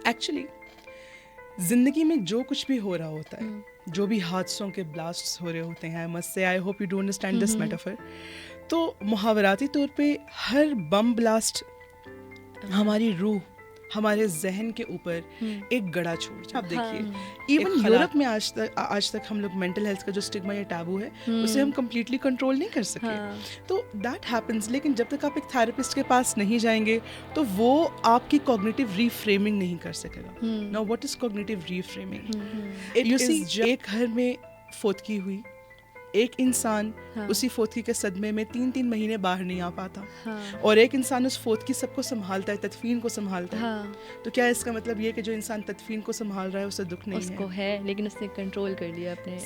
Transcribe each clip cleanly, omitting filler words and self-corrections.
Actually زندگی میں جو کچھ بھی ہو رہا ہوتا ہے, جو بھی حادثوں کے بلاسٹس ہو رہے ہوتے ہیں, آئی مسٹ سے I hope you do understand this metaphor, تو محاوراتی طور پہ ہر بم بلاسٹ ہماری روح, ہمارے ذہن کے اوپر ایک گڑا چھوڑ جائے. آپ دیکھیے ایون یورپ میں آج تک ہم لوگ مینٹل ہیلتھ کا جو اسٹگما یا ٹیبو ہے اسے ہم کمپلیٹلی کنٹرول نہیں کر سکے. تو دیٹ ہیپنس. لیکن جب تک آپ ایک تھراپسٹ کے پاس نہیں جائیں گے تو وہ آپ کی کوگنیٹیو ری فریمنگ نہیں کر سکے گا. Now what is cognitive reframing? You see, ایک گھر میں فوتگی ہوئی, ایک انسان اسی فوتگی کے صدمے میں 3 مہینے باہر نہیں آ پاتا, اور ایک انسان اس فوتگی سب کو سنبھالتا ہے, تدفین کو سنبھالتا ہے. تو کیا اس کا مطلب یہ کہ جو انسان تدفین کو سنبھال رہا ہے اسے دکھ نہیں ہے؟ اس کو ہے, لیکن اس نے کنٹرول کر لیا اپنے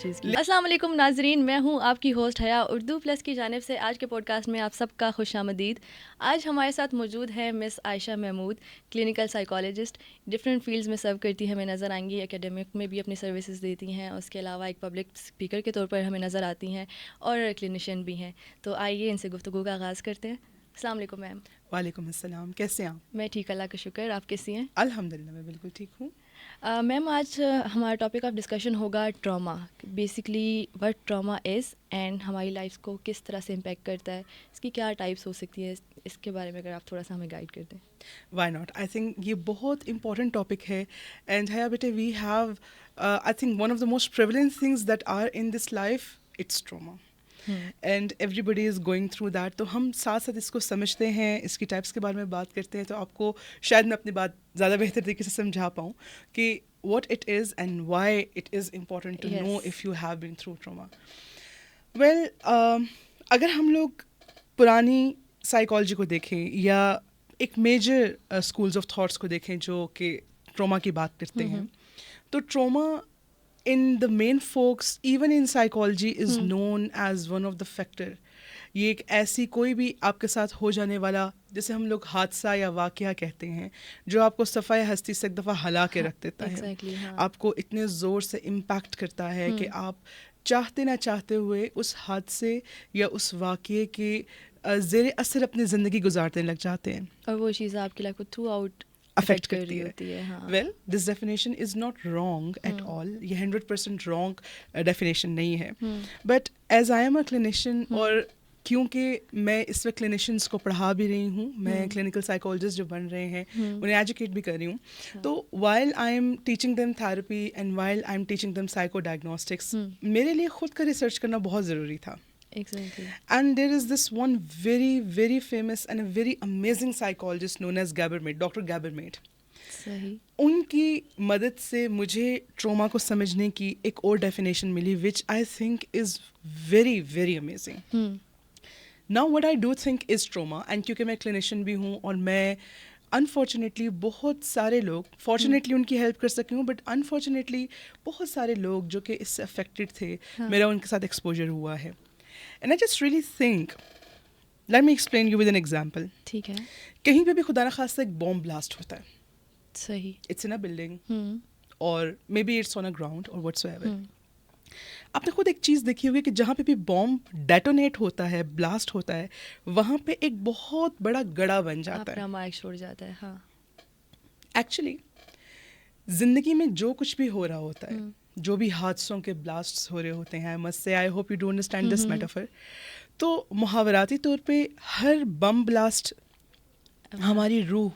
چیز کی. السلام علیکم ناظرین, میں ہوں آپ کی ہوسٹ حیا اردو پلس کی جانب سے. آج کے پوڈ کاسٹ میں آپ سب کا خوش آمدید. آج ہمارے ساتھ موجود ہے Miss Ayesha Mahmood, clinical psychologist. Different fields میں سرو کرتی ہمیں نظر آئیں گی. اکیڈمک میں بھی اپنی سروسز دیتی ہیں, اس کے علاوہ ایک پبلک اسپیکر کے طور پر ہمیں نظر آتی ہیں, اور کلینیشین بھی ہیں. تو آئیے ان سے گفتگو کا آغاز کرتے ہیں. السلام علیکم میم. وعلیکم السلام, کیسے ہیں آپ؟ میں ٹھیک, اللہ کا شکر. آپ کیسی ہیں؟ الحمدللہ میں بالکل ٹھیک ہوں. میم آج ہمارا ٹاپک آف ڈسکشن ہوگا trauma. Basically what trauma is and ہماری لائف کو کس طرح سے امپیکٹ کرتا ہے, اس کی کیا ٹائپس ہو سکتی ہے, اس کے بارے میں اگر آپ تھوڑا سا ہمیں گائڈ کر دیں. Y not. آئی تھنک یہ بہت امپورٹنٹ ٹاپک ہے. اینڈ حیا بیٹے, we have I think one of the most prevalent things that are in this life, it's trauma. And everybody is going through that. تو ہم ساتھ ساتھ اس کو سمجھتے ہیں, اس کی ٹائپس کے بارے میں بات کرتے ہیں, تو آپ کو شاید میں اپنی بات زیادہ بہتر طریقے سے سمجھا پاؤں کہ what it is and why it is important to know if you have been through trauma. Well, اگر ہم لوگ پرانی سائیکالوجی کو دیکھیں یا ایک میجر اسکولز آف تھاٹس کو دیکھیں جو کہ ٹراما کی بات کرتے ہیں, تو trauma in the main folks, even in psychology, is known as one of the factor. یہ ایک ایسی کوئی بھی آپ کے ساتھ ہو جانے والا, جیسے ہم لوگ حادثہ یا واقعہ کہتے ہیں, جو آپ کو صفحہ ہستی سے ایک دفعہ ہلا کے رکھ دیتا ہے, آپ کو اتنے زور سے امپیکٹ کرتا ہے کہ آپ چاہتے نہ چاہتے ہوئے اس حادثے یا اس واقعے کے زیر اثر اپنی زندگی گزارنے لگ جاتے ہیں, اور وہ چیز آپ کی لائف کو تھرو آؤٹ افیکٹ کرتی ہے. Well, this definition is not wrong at all. یہ 100% رانگ ڈیفینیشن نہیں ہے. But as I am a clinician, اور کیونکہ میں اس وقت کلینیشینس کو پڑھا بھی رہی ہوں, میں کلینکل سائیکالوجسٹ جو بن رہے ہیں انہیں ایجوکیٹ بھی کر رہی ہوں, تو while I am teaching them therapy and while I am teaching them psycho diagnostics, میرے لیے خود کا ریسرچ کرنا بہت ضروری تھا. Exactly. And there is this one very, very famous and a very amazing psychologist known as Gabermate, Dr. Gabermate. صحیح. ان کی مدد سے مجھے ٹراما کو سمجھنے کی ایک اور ڈیفینیشن ملی which I think is very, very amazing. Now what I do think is trauma, and کیونکہ میں کلینیشین بھی ہوں, اور میں انفارچونیٹلی بہت سارے لوگ, فارچونیٹلی ان کی ہیلپ کر سکی ہوں, بٹ انفارچونیٹلی بہت سارے لوگ جو کہ اس سے افیکٹڈ تھے, میرا ان کے ساتھ ایکسپوجر ہوا ہے. And I just really think, let me explain you with an example. ٹھیک ہے. کہیں پہ بھی خدا نخواستہ ایک بوم بلاسٹ ہوتا ہے. صحیح. It's in a building, or maybe it's on a ground or whatsoever. آپ نے خود ایک چیز دیکھی ہوگی کہ جہاں پہ بھی بوم ڈیٹونیٹ ہوتا ہے, بلاسٹ ہوتا ہے, وہاں پہ ایک بہت بڑا گڑا بن جاتا ہے, اپنا مارک چھوڑ جاتا ہے. ہاں. ایکچولی زندگی میں جو کچھ بھی ہو رہا ہوتا ہے, جو بھی حادثوں کے بلاسٹس ہو رہے ہوتے ہیں, آئی مسٹ سے I hope you do understand this metaphor, تو محاوراتی طور پہ ہر بم بلاسٹ ہماری روح,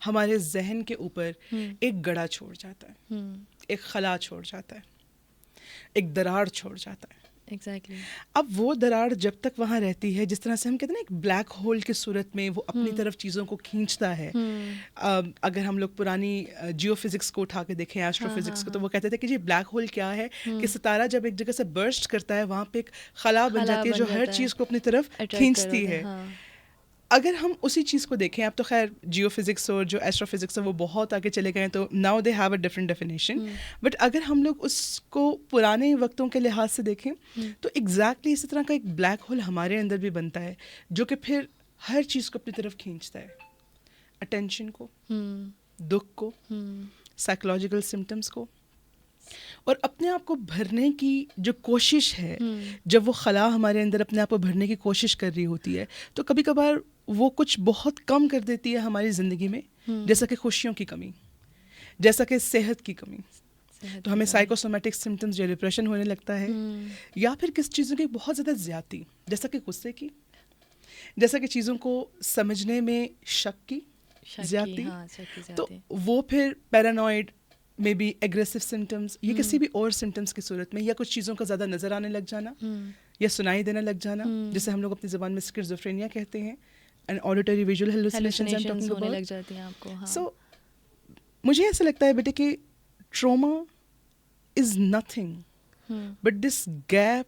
ہمارے ذہن کے اوپر ایک گڑا چھوڑ جاتا ہے, ایک خلا چھوڑ جاتا ہے, ایک دراڑ چھوڑ جاتا ہے. ایگزیکٹلی. اب وہ دراڑ جب تک وہاں رہتی ہے, جس طرح سے ہم کہتے ہیں نا ایک بلیک ہول کی صورت میں وہ اپنی طرف چیزوں کو کھینچتا ہے. اگر ہم لوگ پرانی جیو فزکس کو اٹھا کے دیکھیں, ایسٹرو فزکس کو, تو وہ کہتے تھے کہ جی بلیک ہول کیا ہے, کہ ستارہ جب ایک جگہ سے برسٹ کرتا ہے وہاں پہ ایک خلا بن جاتی ہے جو ہر چیز کو اپنی طرف کھینچتی ہے. اگر ہم اسی چیز کو دیکھیں, اب تو خیر جیو فزکس اور جو ایسٹرو فزکس ہے وہ بہت آگے چلے گئے ہیں, تو now they have a different definition. But اگر ہم لوگ اس کو پرانے وقتوں کے لحاظ سے دیکھیں تو ایگزیکٹلی اسی طرح کا ایک بلیک ہول ہمارے اندر بھی بنتا ہے, جو کہ پھر ہر چیز کو اپنی طرف کھینچتا ہے, اٹینشن کو, دکھ کو, سائیکولوجیکل سمٹمس کو, اور اپنے آپ کو بھرنے کی جو کوشش ہے, جب وہ خلا ہمارے اندر اپنے آپ کو بھرنے کی کوشش کر رہی ہوتی ہے, تو کبھی کبھار وہ کچھ بہت کم کر دیتی ہے ہماری زندگی میں, جیسا کہ خوشیوں کی کمی, جیسا کہ صحت کی کمی, تو ہمیں سائیکوسومیٹک سمٹمز یا ڈپریشن ہونے لگتا ہے, یا پھر کس چیزوں کی بہت زیادہ زیادتی, جیسا کہ غصے کی, جیسا کہ چیزوں کو سمجھنے میں شک کی زیادتی, تو وہ پھر پیرانوئڈ میں بھی ایگریسو سمٹمز, یہ کسی بھی اور سمٹمز کی صورت میں, یا کچھ چیزوں کا زیادہ نظر آنے لگ جانا یا سنائی دینے لگ جانا, جسے ہم لوگ اپنی زبان میں اسکیزوفرینیا کہتے ہیں, اینڈ آڈیٹری ویژول ہیلوسینیشنز ہونے لگ جاتی ہیں آپ کو. سو مجھے ایسا لگتا ہے بیٹے کہ trauma is nothing but this gap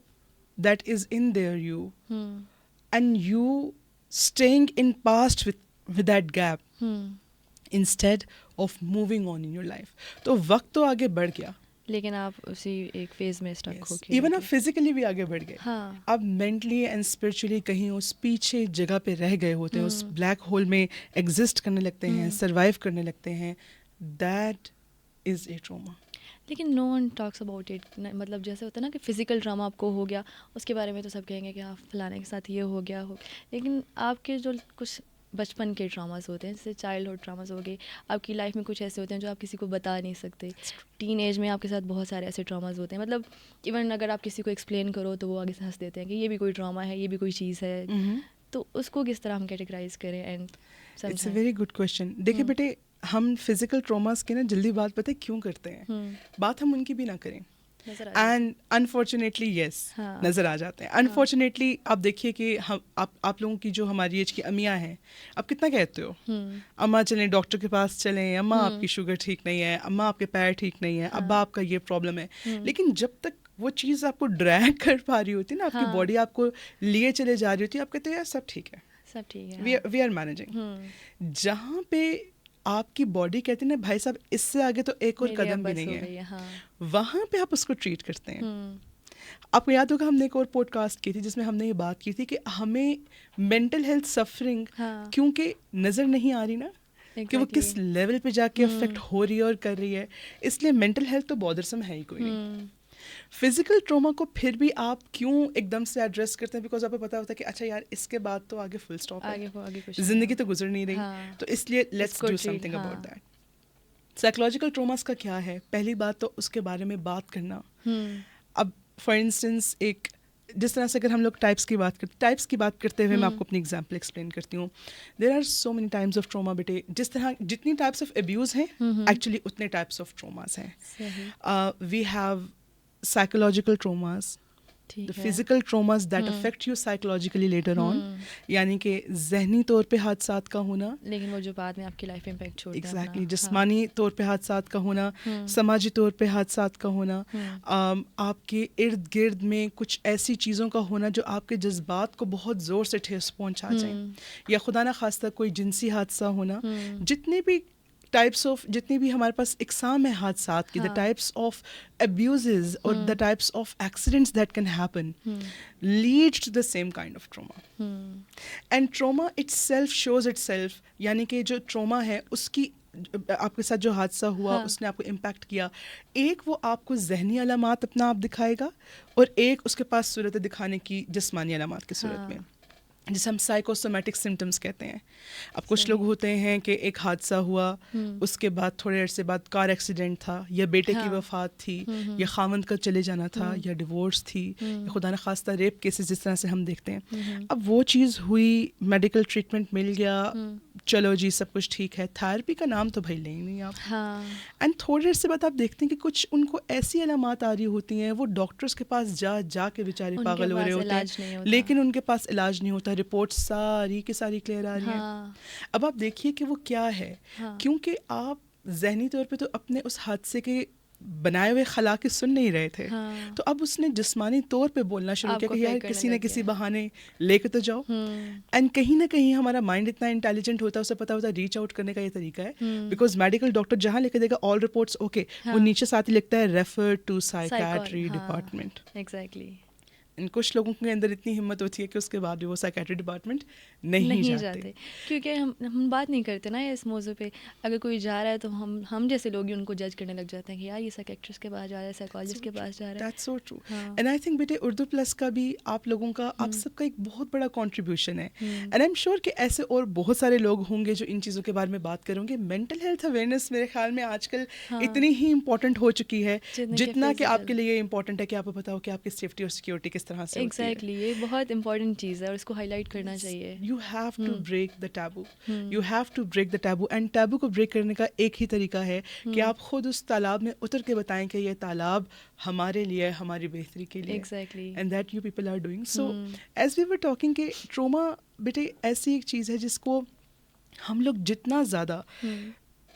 that is in there you, and you staying in past with that gap instead of moving on in your life. تو وقت تو آگے بڑھ گیا, لیکن آپ اسی ایک فیز میں اسٹک ہو کے, ایون آپ فزیکلی بھی آگے بڑھ گئے, آپ مینٹلی اینڈ اسپرچولی کہیں اس پیچھے جگہ پہ رہ گئے ہوتے ہیں, اس بلیک ہول میں ایگزسٹ کرنے لگتے ہیں, سروائیو کرنے لگتے ہیں. That is a trauma. لیکن نو ون ٹاکس اباؤٹ اٹ. مطلب جیسے ہوتا ہے نا کہ فزیکل ٹراما آپ کو ہو گیا, اس کے بارے میں تو سب کہیں گے کہ آپ فلانے کے ساتھ یہ ہو گیا, لیکن آپ کے جو کچھ بچپن کے ٹراماز ہوتے ہیں, جیسے چائلڈہڈ ٹراماز ہو گئے, آپ کی لائف میں کچھ ایسے ہوتے ہیں جو آپ کسی کو بتا نہیں سکتے. ٹین ایج میں آپ کے ساتھ بہت سارے ایسے ٹراماز ہوتے ہیں, مطلب ایون اگر آپ کسی کو ایکسپلین کرو تو وہ آگے سے ہنس دیتے ہیں کہ یہ بھی کوئی ٹراما ہے, یہ بھی کوئی چیز ہے. تو اس کو کس طرح ہم کیٹیگرائز کریں اینڈ سمجھیں؟ It's a very good question. دیکھیں بیٹے, ہم فزیکل ٹراماز کی نا جلدی بات پتہ کیوں کرتے ہیں, بات ہم ان کی بھی نہ کریں, اینڈ انفارچونیٹلی یس نظر آ جاتے ہیں. انفارچونیٹلی آپ دیکھیے کہ آپ لوگوں کی جو ہماری ایج کی امیاں ہیں, آپ کتنا کہتے ہو اماں چلیں ڈاکٹر کے پاس چلیں, اماں آپ کی شوگر ٹھیک نہیں ہے, اماں آپ کے پیر ٹھیک نہیں ہے, ابا آپ کا یہ پرابلم ہے. لیکن جب تک وہ چیز آپ کو ڈریگ کر پا رہی ہوتی ہے نا, آپ کی باڈی آپ کو لیے چلے جا رہی ہوتی ہے, آپ کہتے ہیں یار سب ٹھیک ہے, سب ٹھیک ہے, وی آر مینیجنگ. جہاں پہ آپ کی باڈی کہتی ہے نا بھائی صاحب اس سے آگے تو ایک اور قدم بھی نہیں ہے, وہاں پہ آپ اس کو ٹریٹ کرتے ہیں. آپ کو یاد ہوگا ہم نے ایک اور پوڈ کاسٹ کی تھی جس میں ہم نے یہ بات کی تھی کہ ہمیں مینٹل ہیلتھ سفرنگ کیونکہ نظر نہیں آ رہی نا کہ وہ کس لیول پہ جا کے افیکٹ ہو رہی ہے اور کر رہی ہے, اس لیے مینٹل ہیلتھ تو بودرسم ہے ہی کوئی نہیں. فزیکل ٹراما کو پھر بھی آپ کیوں ایک دم سے ایڈریس کرتے ہیں, بیکاز آپ کو پتا ہوتا ہے کہ اچھا یار اس کے بعد تو آگے فل اسٹاپ ہے, زندگی تو گزر نہیں رہی, تو اس لیے let's do some thing about that. Psychological traumas کا کیا ہے, پہلی بات تو اس کے بارے میں بات کرنا. اب فار انسٹنس ایک جس طرح سے اگر ہم لوگ ٹائپس کی بات کرتے ہوئے میں آپ کو اپنی ایگزامپل ایکسپلین کرتی ہوں. There are so many types of trauma بیٹے, جس طرح جتنی ٹائپس آف ابیوز ہیں ایکچولی اتنے ٹائپس آف ٹراماز ہیں. We have psychological traumas, the physical traumas that affect you psychologically later on, یعنی کہ ذہنی طور پہ حادثات کا ہونا, لیکن وہ جو بعد میں آپ کی لائف میں امپیکٹ چھوڑتے ہیں. ایگزیکٹلی, جسمانی طور پہ حادثات کا ہونا, سماجی طور پہ حادثات کا ہونا, آپ کے ارد گرد میں کچھ ایسی چیزوں کا ہونا جو آپ کے جذبات کو بہت زور سے ٹھیس پہنچا جائیں, یا خدا نہ خواستہ کوئی جنسی حادثہ ہونا. جتنے بھی ٹائپس آف جتنی بھی ہمارے پاس اقسام ہے حادثات کی, دا ٹائپس آف ابیوزز اور the types of accidents that can happen lead to the same kind of trauma. And trauma itself shows itself, یعنی کہ جو ٹراما ہے اس کی آپ کے ساتھ جو حادثہ ہوا اس نے آپ کو امپیکٹ کیا, ایک وہ آپ کو ذہنی علامات اپنا آپ دکھائے گا, اور ایک اس کے پاس صورت دکھانے کی جسمانی علامات کی صورت میں, جسے ہم سائیکوسومیٹک سمٹمس کہتے ہیں. اب کچھ لوگ ہوتے ہیں کہ ایک حادثہ ہوا, اس کے بعد تھوڑے عرصے بعد کار ایکسیڈنٹ تھا, یا بیٹے کی وفات تھی, یا خاوند کا چلے جانا تھا, یا ڈیورس تھی, یا خدا نخواستہ ریپ کیسز جس طرح سے ہم دیکھتے ہیں. اب وہ چیز ہوئی, میڈیکل ٹریٹمنٹ مل گیا, چلو جی سب کچھ ٹھیک ہے, تھراپی کا نام تو بھائی لیں ہی نہیں آپ. اینڈ تھوڑے عرصے بعد آپ دیکھتے ہیں کہ کچھ ان کو ایسی علامات آ رہی ہوتی ہیں, وہ ڈاکٹرس کے پاس جا کے بیچارے پاگل ہو رہے ہوتے ہیں, لیکن ان کے پاس علاج نہیں ہوتا, رپورٹ ساری کی ساری کلیئر آ رہی ہیں. اب آپ دیکھیے کہ وہ کیا ہے, کیونکہ آپ ذہنی طور پہ تو اپنے اس حادثے کے بنائے ہوئے خلا کے سن نہیں رہے تھے, تو اب اس نے جسمانی طور پہ بولنا شروع کیا کہ یار کسی نہ کسی بہانے لے کے تو جاؤ. اینڈ کہیں نہ کہیں ہمارا مائنڈ اتنا انٹیلیجنٹ ہوتا ہے, اسے پتا ہوتا ہے ریچ آؤٹ کرنے کا یہ طریقہ ہے, بیکاز میڈیکل ڈاکٹر جہاں لکھ دے گا آل رپورٹس اوکے, وہ نیچے ساتھ ہی لکھتا ہے refer to psychiatry department. Exactly. And کچھ لوگوں کے اندر اتنی ہمت ہوتی ہے کہ اس کے بعد بھی وہ سائیکیٹری ڈپارٹمنٹ نہیں جاتے کیونکہ ہم بات نہیں کرتے نا اس موضوع پہ. اگر کوئی جا رہا ہے تو ہم جیسے لوگ ہی ان کو جج کرنے لگ جاتے ہیں کہ یار یہ سائیکیٹرسٹ کے پاس جا رہا ہے, سائیکالوجسٹ کے پاس جا رہا ہے. That's so true. And I think بیٹے اردو پلس کا بھی آپ لوگوں کا, آپ سب کا ایک بہت بڑا کنٹریبیوشن ہے. اینڈ آئی ایم شیور کہ ایسے اور بہت سارے لوگ ہوں گے جو ان چیزوں کے بارے میں بات کریں گے. مینٹل ہیلتھ اویئرنیس میرے خیال میں آج کل اتنی ہی امپورٹنٹ ہو چکی ہے جتنا کہ آپ کے لیے یہ امپورٹنٹ ہے کہ آپ کو پتا ہو کہ آپ کی سیفٹی اور سیکورٹی کس طرح سے ہوتی ہے. ایگزیکٹلی, یہ بہت امپورٹنٹ چیز ہے اور اس کو ہائی لائٹ کرنا چاہیے. You have to break the taboo, you have to break the taboo. And taboo کو بریک کرنے کا ایک ہی طریقہ ہے کہ آپ خود اس تالاب میں اتر کے بتائیں کہ یہ تالاب ہمارے لیے, ہماری بہتری کے لیے. Exactly. And that you people are doing. So as we were talking کہ ٹروما بیٹے ایسی ایک چیز ہے جس کو ہم لوگ جتنا زیادہ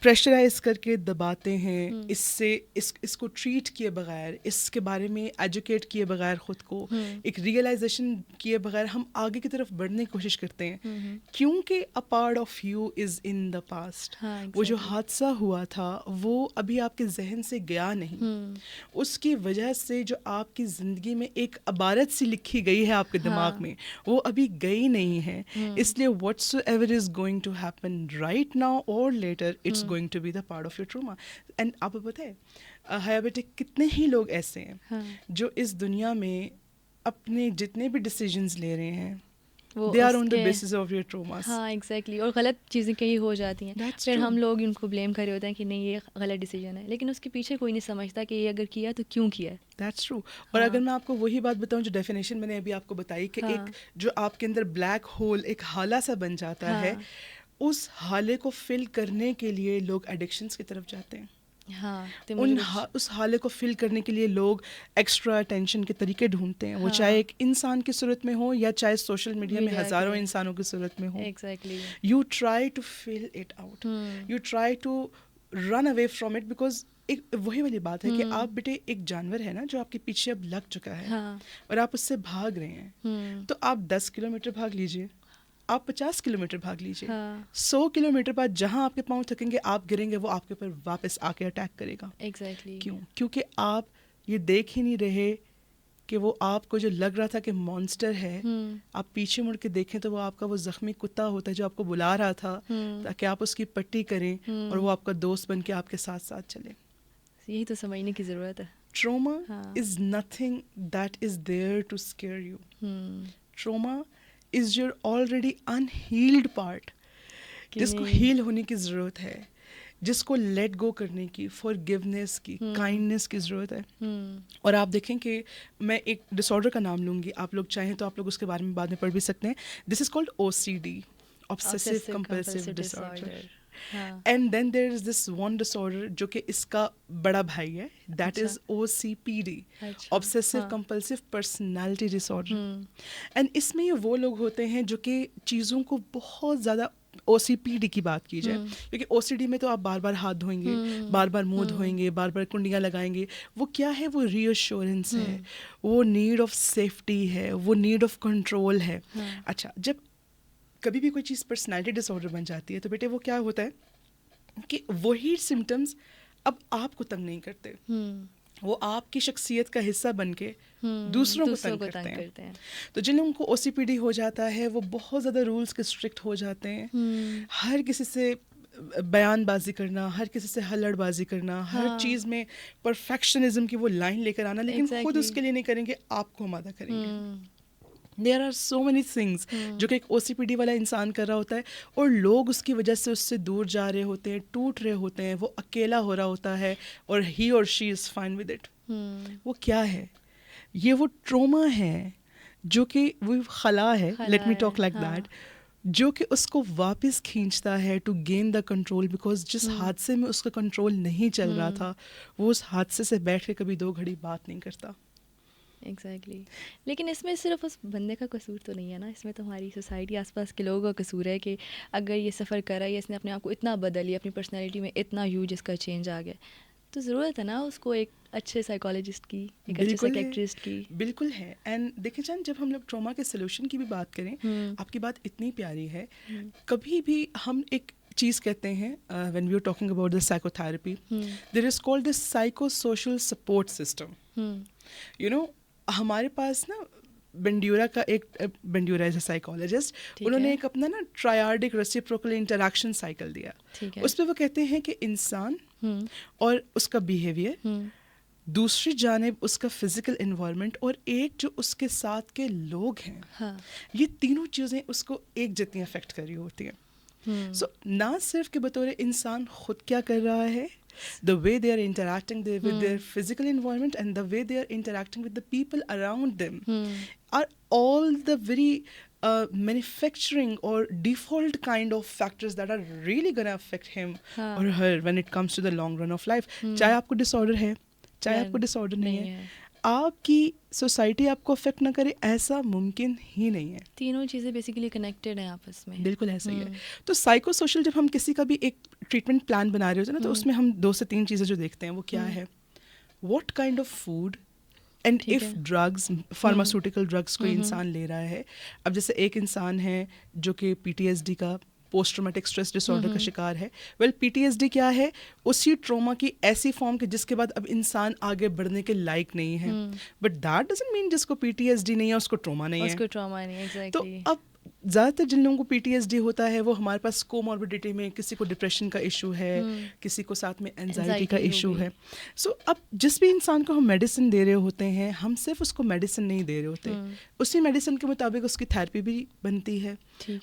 پریشرائز کر کے دباتے ہیں, اس سے اس کو ٹریٹ کیے بغیر, اس کے بارے میں ایجوکیٹ کیے بغیر, خود کو ایک ریئلائزیشن کیے بغیر ہم آگے کی طرف بڑھنے کی کوشش کرتے ہیں, کیونکہ a part of you is in the past. وہ جو حادثہ ہوا تھا وہ ابھی آپ کے ذہن سے گیا نہیں, اس کی وجہ سے جو آپ کی زندگی میں ایک عبارت سی لکھی گئی ہے آپ کے دماغ میں, وہ ابھی گئی نہیں ہے. اس لیے whatever is going to happen right now اور later it's going to be the part of your trauma. And آپ کو پتہ ہے حیا بیٹے کتنے ہی لوگ ایسے ہیں جو اس دنیا میں اپنے جتنے بھی ڈیسیجنز لے رہے ہیں they are on the basis of your traumas. ہاں ایگزیکٹلی, اور غلط چیزیں کئی ہو جاتی ہیں, پھر ہم لوگ ان کو بلیم کر رہے ہوتے ہیں کہ نہیں یہ غلط ڈیسیجن ہے, لیکن اس کے پیچھے کوئی نہیں سمجھتا کہ یہ اگر کیا تو کیوں کیا ہے. That's true. اور اگر میں آپ کو وہی بات بتاؤں جو ڈیفینیشن میں نے ابھی آپ کو بتائی کہ ایک جو آپ کے اندر بلیک ہول ایک حالہ سا بن جاتا ہے, اس حالے کو فل کرنے کے لیے لوگ ایڈکشنز کی طرف جاتے ہیں. اس حالے کو فل کرنے کے لیے لوگ ایکسٹرا اٹینشن کے طریقے ڈھونڈتے ہیں, وہ چاہے ایک انسان کی صورت میں ہو یا چاہے سوشل میڈیا میں ہزاروں انسانوں کی صورت میں ہو. You try to fill it out, you try to run away from it, because ایک وہی والی بات ہے کہ آپ بیٹے ایک جانور ہے نا جو آپ کے پیچھے اب لگ چکا ہے اور آپ اس سے بھاگ رہے ہیں, تو آپ 10 کلومیٹر بھاگ لیجیے, آپ 50 کلومیٹر بھاگ لیجیے, 100 کلومیٹر بعد جہاں آپ کے پاؤں تھکیں گے آپ گریں گے, وہ آپ کے اوپر واپس آ کے اٹیک کرے گا. ایگزیکٹلی. کیوں؟ کیونکہ آپ یہ دیکھ ہی نہیں رہے کہ وہ آپ کو جو لگ رہا تھا کہ مانسٹر ہے, آپ پیچھے مڑ کے دیکھیں تو وہ آپ کا وہ زخمی کتا ہوتا ہے جو آپ کو بلا رہا تھا تاکہ آپ اس کی پٹی کریں اور وہ آپ کا دوست بن کے آپ کے ساتھ ساتھ چلے. یہی تو سمجھنے کی ضرورت ہے. Trauma is nothing that is there to scare you. Trauma is your already unhealed part, جس کو ہیل ہونے کی ضرورت ہے, جس کو لیٹ گو کرنے کی, forgiveness کی, kindness کی ضرورت ہے. اور آپ دیکھیں کہ میں ایک ڈس آرڈر کا نام لوں گی, آپ لوگ چاہیں تو آپ لوگ اس کے بارے میں بعد میں پڑھ بھی سکتے ہیں. This is called OCD, obsessive compulsive disorder. And then there is this one disorder جو کہ اس کا بڑا بھائی ہے, that is OCPD, obsessive compulsive personality disorder. اینڈ اس میں یہ وہ لوگ ہوتے ہیں جو کہ چیزوں کو بہت زیادہ OCPD کی بات کی جائے, کیونکہ OCD میں تو آپ بار بار ہاتھ دھوئیں گے, بار بار منہ دھوئیں گے, بار بار کنڈیاں لگائیں گے. وہ کیا ہے, وہ ری ایشورنس ہے, وہ نیڈ آف سیفٹی ہے, وہ نیڈ آف کنٹرول ہے. اچھا, جب کبھی بھی کوئی چیز پرسنالٹی ڈس آرڈر بن جاتی ہے تو بیٹے وہ کیا ہوتا ہے کہ وہی سمٹمز اب آپ کو تنگ نہیں کرتے, وہ آپ کی شخصیت کا حصہ بن کے دوسروں کو تنگ کرتے ہیں. تو جن لوگوں کو OCPD ہو جاتا ہے وہ بہت زیادہ رولز کے اسٹرکٹ ہو جاتے ہیں, ہر کسی سے بیان بازی کرنا, ہر کسی سے ہلڑ بازی کرنا, ہر چیز میں پرفیکشنزم کی وہ لائن لے کر آنا, لیکن خود اس کے لیے نہیں کریں گے, آپ کو آمادہ کریں گے. There are so many things جو کہ ایک OCPD والا انسان کر رہا ہوتا ہے, اور لوگ اس کی وجہ سے اس سے دور جا رہے ہوتے ہیں, ٹوٹ رہے ہوتے ہیں, وہ اکیلا ہو رہا ہوتا ہے, اور he or she is fine with it. وہ کیا ہے, یہ وہ ٹروما ہے جو کہ وہ خلا ہے, let me talk like that, جو کہ اس کو واپس کھینچتا ہے to gain the control, because جس حادثے میں اس کا کنٹرول نہیں چل رہا تھا وہ اس حادثے سے بیٹھ کے کبھی 2 گھڑی بات نہیں کرتا. ایگزیکٹلی. لیکن اس میں صرف اس بندے کا قصور تو نہیں ہے نا, اس میں تو ہماری سوسائٹی آس پاس کے لوگوں کا قصور ہے کہ اگر یہ سفر کرا یا اس نے اپنے آپ کو اتنا بدل لیا, اپنی پرسنالٹی میں اتنا ہیوج اس کا چینج آ گیا, تو ضرورت ہے نا اس کو ایک اچھے سائیکالوجسٹ کی, ایک اچھے سائیکیٹرسٹ کی. بالکل ہے. اینڈ دیکھیں جان, جب ہم لوگ ٹراما کے سولوشن کی بھی بات کریں, آپ کی بات اتنی پیاری ہے, کبھی بھی ہم ایک چیز کہتے ہیں when we are talking about the psychotherapy, there is called the psychosocial support system. You know, ہمارے پاس نا بینڈیورا کا ایک بینڈیورا ایز اے سائیکالوجسٹ, انہوں نے ایک اپنا نا ٹرائیارڈک ریسیپروکل انٹریکشن سائیکل دیا. اس پہ وہ کہتے ہیں کہ انسان اور اس کا بیہیویئر, دوسری جانب اس کا فزیکل انوائرمنٹ, اور ایک جو اس کے ساتھ کے لوگ ہیں, یہ تینوں چیزیں اس کو ایک جتنی افیکٹ کر رہی ہوتی ہیں. سو نہ صرف کہ بطور انسان خود کیا کر رہا ہے, the way they are interacting with their physical environment and the way they are interacting with the people around them are all the very manufacturing or default kind of factors that are really going to affect him or her when it comes to the long run of life. چاہے آپ کو ڈس order ہے, چاہے آپ کو ڈس order نہیں ہے, آپ کی سوسائٹی آپ کو افیکٹ نہ کرے, ایسا ممکن ہی نہیں ہے. تینوں چیزیں بیسیکلی کنیکٹڈ ہیں آپس میں. بالکل ایسا ہی ہے. تو سائیکو سوشل جب ہم کسی کا بھی ایک ٹریٹمنٹ پلان بنا رہے ہوتے ہیں نا, تو اس میں ہم 2 سے 3 چیزیں جو دیکھتے ہیں وہ کیا ہے, what kind of food and if drugs, pharmaceutical drugs کوئی انسان لے رہا ہے. اب جیسے ایک انسان ہے جو کہ PTSD کا, post traumatic stress dis order کا شکار ہے. PTSD کیا ہے, اسی ٹروما کی ایسی فارم کہ جس کے بعد اب انسان آگے بڑھنے کے لائق نہیں ہے. بٹ دیٹ ڈزنٹ مین جس کو PTSD نہیں ہے اس کو ٹروما نہیں ہے. تو اب زیادہ تر جن لوگوں کو PTSD ہوتا ہے وہ ہمارے پاس کوموربڈیٹی میں, کسی کو ڈپریشن کا ایشو ہے, کسی کو ساتھ میں اینزائٹی کا ایشو ہے. سو اب جس بھی انسان کو ہم میڈیسن دے رہے ہوتے ہیں, ہم صرف اس کو میڈیسن نہیں دے رہے ہوتے, اسی میڈیسن کے مطابق اس کی تھیراپی بھی بنتی ہے,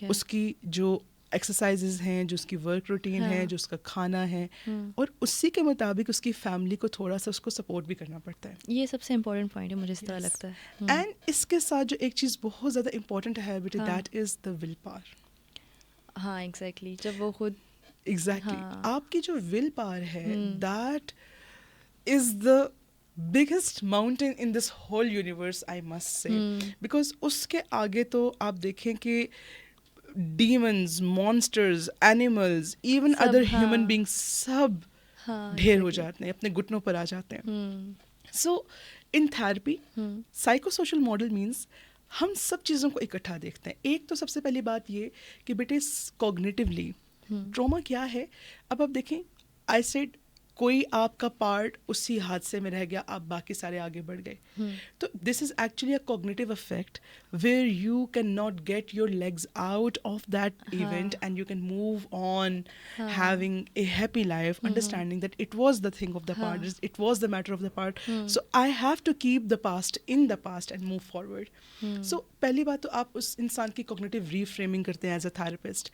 اس کی جو ایکسرسائزز ہیں, جو اس کی ورک روٹین ہے, جو اس کا کھانا ہے, اور اسی کے مطابق اس کی فیملی کو تھوڑا سا اس کو سپورٹ بھی کرنا پڑتا ہے. یہ سب سے امپورٹنٹ پوائنٹ ہے مجھے اس طرح لگتا ہے. اینڈ اس کے ساتھ جو ایک چیز بہت زیادہ امپورٹنٹ ہے بیٹے, that is the will power. ہاں ایگزیکٹلی, جب وہ خود ایگزیکٹلی آپ کی جو ول پاور ہے, that is the biggest mountain in this whole universe, I must say, because اس کے آگے تو آپ دیکھیں کہ demons, monsters, animals, even other human being سب ڈھیر ہو جاتے ہیں, اپنے گھٹنوں پر آ جاتے ہیں. So in therapy psycho social model means ہم سب چیزوں کو اکٹھا دیکھتے ہیں. ایک تو سب سے پہلی بات یہ کہ بیٹے کوگنیٹیولی ٹراما کیا ہے. اب آپ دیکھیں, آئی سیڈ کوئی آپ کا پارٹ اسی حادثے میں رہ گیا, آپ باقی سارے آگے بڑھ گئے. تو this is actually a cognitive effect where you can not get your legs out of that event and you can move on having a happy life, understanding that it was the thing of the part, it was the matter of the part, so I have to keep the past in the past and move forward. So پہلی بات تو آپ اس انسان کی cognitive ری framing کرتے ہیں as a therapist.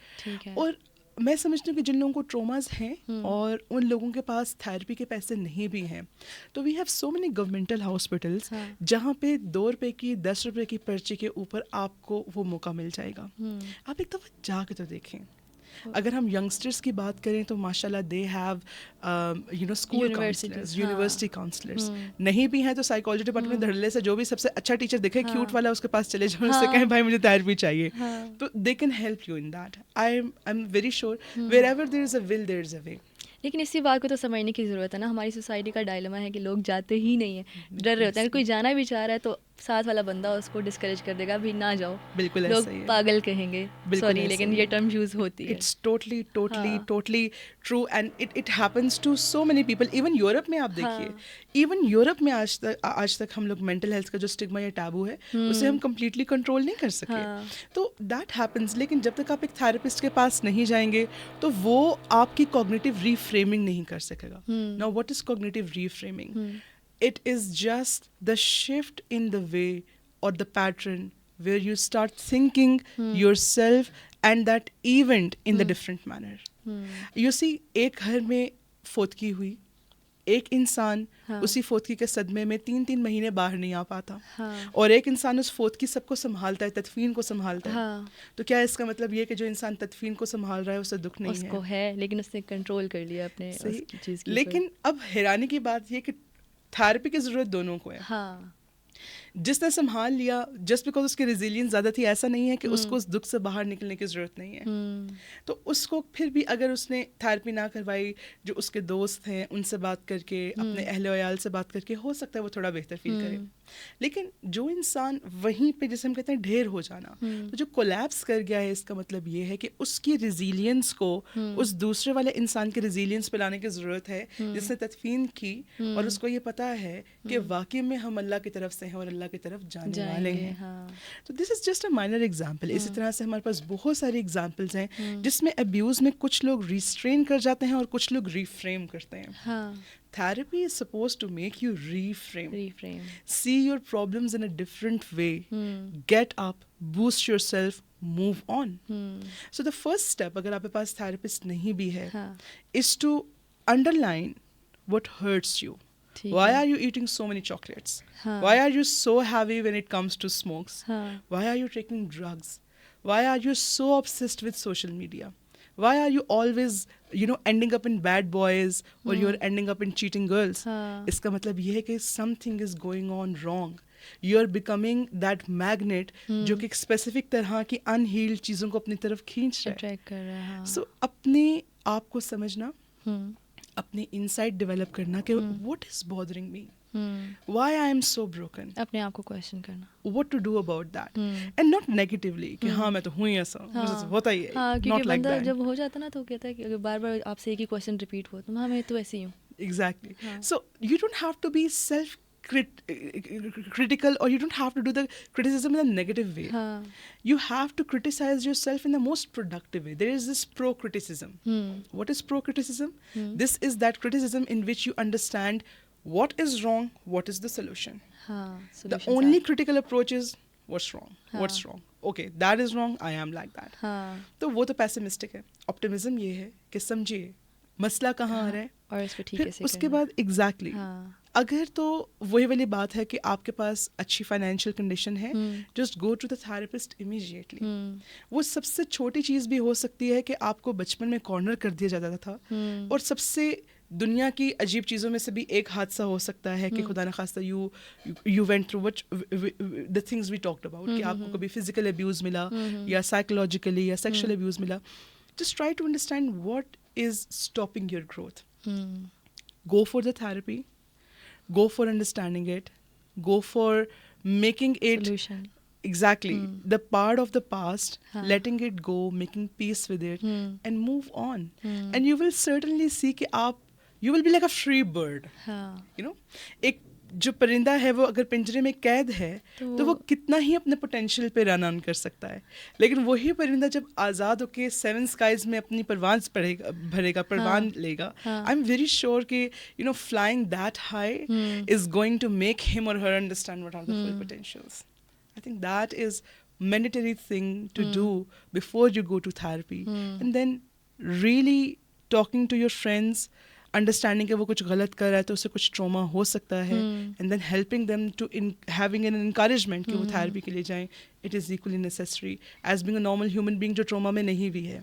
اور میں سمجھتی ہوں کہ جن لوگوں کو ٹروماز ہیں اور ان لوگوں کے پاس تھیراپی کے پیسے نہیں بھی ہیں, تو we have so many governmental hospitals جہاں پہ 2 روپے کی 10 روپے کی پرچی کے اوپر آپ کو وہ موقع مل جائے گا. آپ ایک دفعہ جا کے تو دیکھیں. اگر ہم ینگسٹرس کی بات کریں تو ماشاء اللہ they have school counsellors, university counsellors. نہیں بھی ہیں تو سائیکالوجی ڈپارٹمنٹ دھڑلے سے جو بھی سب سے اچھا ٹیچر دکھے کیوٹ والا, اس کے پاس چلے جاؤ, اس سے کہیں بھائی مجھے تھیراپی چاہیے, تو they can help you in that. I am very sure wherever there is a will there is a way. لیکن اسی بات کو تو سمجھنے کی ضرورت ہے نا. ہماری سوسائٹی کا ڈائلما ہے کہ لوگ جاتے ہی نہیں ہیں, ڈر رہے ہوتے ہیں. اگر کوئی جانا بھی چاہ رہا ہے تو ساتھ والا بندہ اس کو ڈسکریج کر دے گا, بھی نہ جاؤ, بالکل لوگ پاگل کہیں گے. سوری لیکن یہ ٹرم یوز ہوتی ہے. It's totally totally totally true and it happens to so many people. Even Europe میں آپ دیکھیے, ایون یورپ میں آج تک ہم لوگ مینٹل ہیلتھ کا جو اسٹگما یا ٹیبو ہے اسے ہم کمپلیٹلی کنٹرول نہیں کر سکے. تو دیٹ ہیپنس. لیکن جب تک آپ ایک تھیراپسٹ کے پاس نہیں جائیں گے تو وہ آپ کی کوگنیٹیو ری فریمنگ نہیں کر سکے گا. Now what is cognitive reframing? It is just the shift in the way or the pattern where you start thinking yourself and that event in the different manner. You see, ایک گھر میں فوتگی ہوئی, ایک انسان اسی فوتگی کے صدمے میں 3 مہینے باہر نہیں آ پاتا, اور ایک انسان اس فوتگی سب کو سنبھالتا ہے, تدفین کو سنبھالتا ہے. تو کیا اس کا مطلب یہ کہ جو انسان تدفین کو سنبھال رہا ہے اسے دکھ نہیں ہے؟ اس کو ہے, لیکن اس نے کنٹرول کر لیا اپنے چیز کی. لیکن اب حیرانی کی بات یہ کہ تھیراپی کی ضرورت دونوں کو ہے. جس نے سنبھال لیا جسٹ بیکاز اس کی ریزیلینس زیادہ تھی, ایسا نہیں ہے کہ اس کو اس دکھ سے باہر نکلنے کی ضرورت نہیں ہے. تو اس کو پھر بھی اگر اس نے تھیراپی نہ کروائی, جو اس کے دوست ہیں ان سے بات کر کے, اپنے اہل و عیال سے بات کر کے, ہو سکتا ہے وہ تھوڑا بہتر فیل کرے. لیکن جو انسان وہیں پہ جیسے ہم کہتے ہیں ڈھیر ہو جانا, تو جو کولیپس کر گیا ہے, اس کا مطلب یہ ہے کہ اس کی ریزیلینس کو اس دوسرے والے انسان کے ریزیلینس پہ لانے کی ضرورت ہے, جس نے تدفین کی اور اس کو یہ پتا ہے کہ واقعی میں ہم اللہ کی طرف سے ہیں اور اللہ کی طرف جانے والے ہیں. تو this is just a minor example. اسی طرح سے ہمارے پاس بہت ساری ایگزامپلس ہیں جس میں ابیوز میں کچھ لوگ ریسٹرین کر جاتے ہیں اور کچھ لوگ ریفریم کرتے ہیں. Therapy is supposed to make you reframe. See your problems in a different way. Get up, boost yourself, move on. So the first step, agar aapke paas therapist nahi bhi hai, is to underline what hurts you. Why are you eating so many chocolates? Why are you so heavy when it comes to smokes? Why are you taking drugs? Why are you so obsessed with social media? Why are you always, ending up in bad boys or you're ending up in cheating girls? اس کا مطلب یہ ہے کہ something is going on wrong. You're becoming that magnet جو کہ ایک specific طرح کی unhealed چیزوں کو اپنی طرف کھینچ رہا ہے. So اپنے آپ کو سمجھنا, اپنے انسائٹ ڈیولپ کرنا کہ what is bothering me? Why I am so broken? اپنے آپ کو کویسچن کرنا, what to do about that, and not negatively کہ ہاں میں تو ہوں ہی ایسا, ہوتا ہی ہے. کیونکہ بندہ جب ہو جاتا نا تو کہتا ہے کہ اگر بار بار آپ سے ایک ہی کویسچن ریپیٹ ہو تو میں تو ایسے ہی ہوں. Exactly. So you don't have to be critical, or you don't have to do the criticism in a negative way. You have to criticize yourself in the most productive way. There is this pro-criticism. What is pro-criticism? This is that criticism in which you understand what is wrong, what is the solution. The only critical approach is what's wrong. Okay, that is wrong, I am like that. تو وہ تو pessimistic ہے. Optimism یہ ہے کہ سمجھیے مسئلہ کہاں آ رہا ہے اور اس کو ٹھیک پھر اس کے بعد ایگزیکٹلی اگر تو وہی والی بات ہے کہ آپ کے پاس اچھی فائنینشیل کنڈیشن ہے, just go to the therapist immediately. وہ سب سے چھوٹی چیز بھی ہو سکتی ہے کہ آپ کو بچپن میں کارنر کر دیا جاتا تھا, اور سب سے دنیا کی عجیب چیزوں میں سے بھی ایک حادثہ ہو سکتا ہے کہ خدا نخواستہ you went through which the things we talked about, کہ آپ کو کبھی فزیکل ابیوز ملا یا سائیکولوجیکلی یا سیکشل ابیوز ملا. Just try to understand what is stopping your growth. Go for the therapy, go for understanding it, go for making it solution. Exactly. The part of the past, letting it go, making peace with it, and move on. And you will certainly see that you will be like a free bird. ایک جو پرندہ ہے وہ اگر پنجرے میں قید ہے تو وہ کتنا ہی اپنے پوٹینشیل پہ رن آن کر سکتا ہے, لیکن وہی پرندہ جب آزاد ہو کے 7 اسکائز میں اپنی پرواز بھرے گا, پروان لے گا, آئی ایم ویری شیور کہ flying that high is going to make him or her understand what are the full potentials. I think that is mandatory thing to do before you go to therapy. And then really talking to your friends, understanding کہ وہ کچھ غلط کر رہا ہے تو اسے کچھ ٹراما ہو سکتا ہے, and then helping them to having an encouragement کہ وہ therapy کے لیے جائیں. It is equally necessary as being a normal human being جو ٹراما میں نہیں بھی ہے.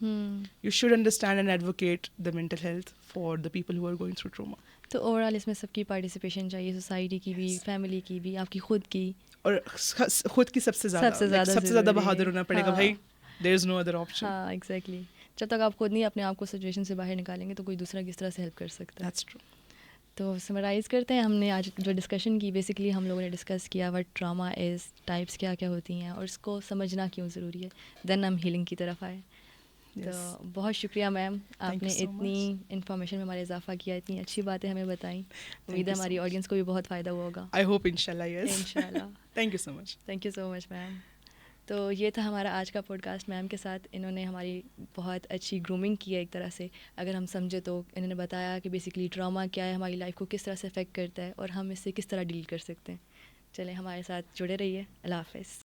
You should understand and advocate the mental health for the people who are going through trauma. تو اوور آل اس میں سب کی پارٹیسپیشن چاہیے, سوسائٹی کی بھی, فیملی کی بھی, آپ کی خود کی, اور خود کی سب سے زیادہ بہادر ہونا پڑے گا بھائی. There is no other option. ہاں ایگزیکٹلی. جب تک آپ خود نہیں اپنے آپ کو سچویشن سے باہر نکالیں گے تو کوئی دوسرا کس طرح سے ہیلپ کر سکتا ہے. That's true. تو سمرائز کرتے ہیں, ہم نے آج جو ڈسکشن کی, بیسکلی ہم لوگوں نے ڈسکس کیا وٹ ٹراما از, ٹائپس کیا کیا ہوتی ہیں اور اس کو سمجھنا کیوں ضروری ہے, دین ہم ہیلنگ کی طرف آئے. تو بہت شکریہ میم, آپ نے اتنی انفارمیشن میں ہمارے اضافہ کیا, اتنی اچھی باتیں ہمیں بتائیں. امید ہے ہماری آڈینس کو بھی بہت فائدہ ہوا ہوگا. I hope inshallah, yes. انشاءاللہ. Thank you so much. Thank you so much میم. تو یہ تھا ہمارا آج کا پوڈ کاسٹ میم کے ساتھ. انہوں نے ہماری بہت اچھی گرومنگ کی ہے ایک طرح سے, اگر ہم سمجھے تو. انہوں نے بتایا کہ بیسکلی ٹراما کیا ہے, ہماری لائف کو کس طرح سے افیکٹ کرتا ہے اور ہم اس سے کس طرح ڈیل کر سکتے ہیں. چلیں ہمارے ساتھ جڑے رہیے. اللہ حافظ.